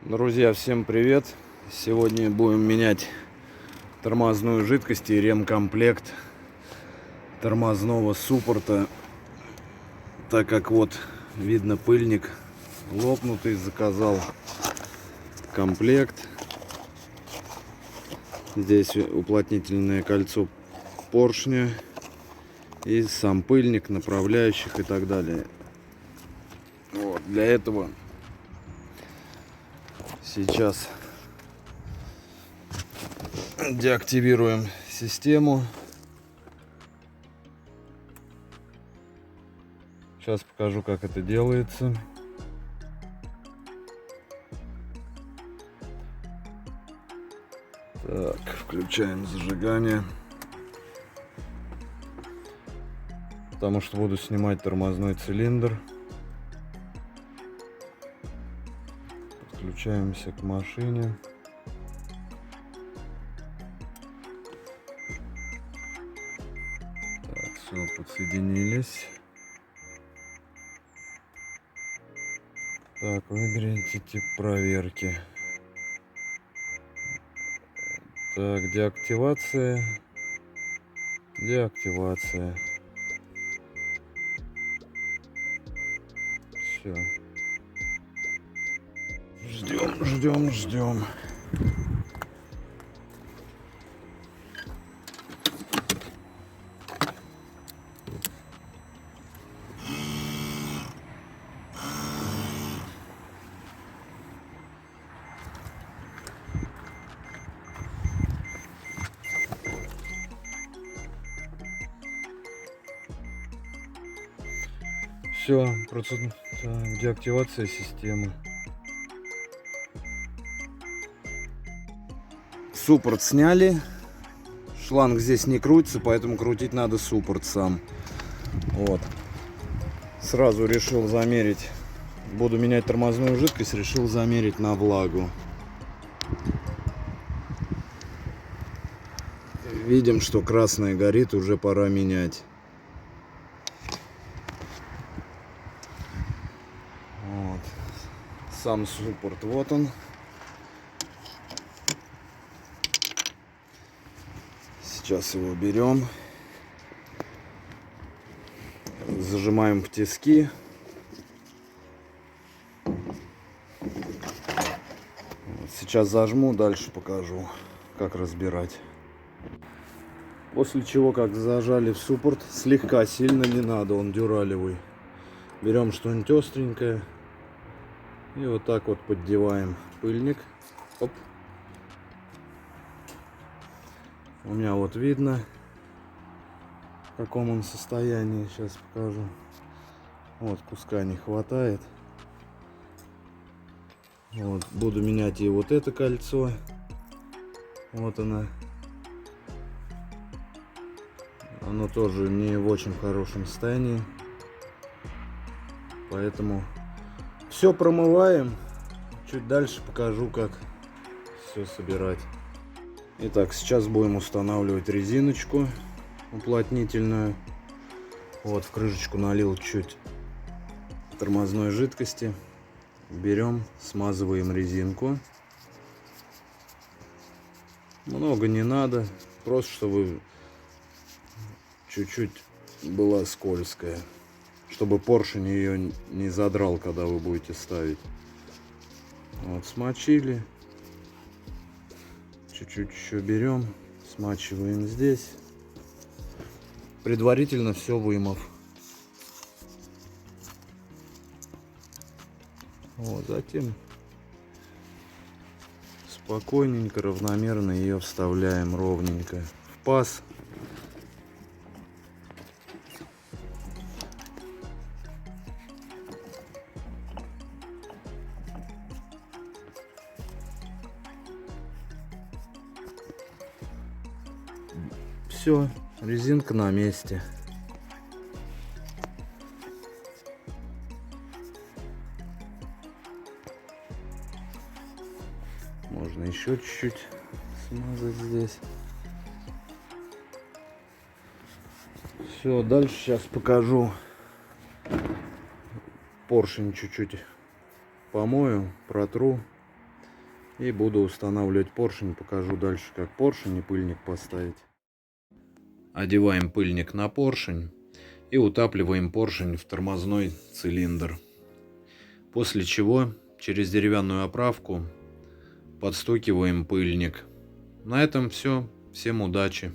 Друзья, всем привет! Сегодня будем менять тормозную жидкость и ремкомплект тормозного суппорта, так как вот видно пыльник лопнутый. Заказал комплект. Здесь уплотнительное кольцо поршня и сам пыльник, направляющих и так далее. Вот, для этого сейчас деактивируем систему. Сейчас покажу, как это делается. Так, включаем зажигание. Потому что буду снимать тормозной цилиндр. Подключаемся к машине. Так, все, подсоединились. Так, выберите тип проверки. Так, деактивация. Деактивация. Все. Ждем. Все, процедура деактивация системы. Суппорт сняли. Шланг здесь не крутится, поэтому крутить надо суппорт сам. Вот. Сразу решил замерить. Буду менять тормозную жидкость, решил замерить на влагу. Видим, что красная горит, уже пора менять. Вот. Сам суппорт, вот он. Сейчас его берем, зажимаем в тиски. Сейчас зажму, дальше покажу, как разбирать. После чего, как зажали в суппорт, слегка, сильно не надо, он дюралевый. Берем что-нибудь остренькое и вот так вот поддеваем пыльник. Оп. У меня вот видно, в каком он состоянии. Сейчас покажу. Вот, куска не хватает. Вот, буду менять и вот это кольцо. Вот оно. Оно тоже не в очень хорошем состоянии. Поэтому все промываем. Чуть дальше покажу, как все собирать. Итак, сейчас будем устанавливать резиночку уплотнительную. Вот, в крышечку налил чуть тормозной жидкости. Берем, смазываем резинку. Много не надо, просто чтобы чуть-чуть была скользкая, чтобы поршень ее не задрал, когда вы будете ставить. Вот, смочили. Чуть-чуть еще берем, смачиваем здесь, предварительно все вымыв. Вот, затем спокойненько, равномерно ее вставляем ровненько в паз. Все, резинка на месте. Можно еще чуть-чуть смазать здесь. Все, дальше сейчас покажу. Поршень чуть-чуть помою, протру. И буду устанавливать поршень. Покажу дальше, как поршень и пыльник поставить. Одеваем пыльник на поршень и утапливаем поршень в тормозной цилиндр. После чего через деревянную оправку подстукиваем пыльник. На этом все. Всем удачи!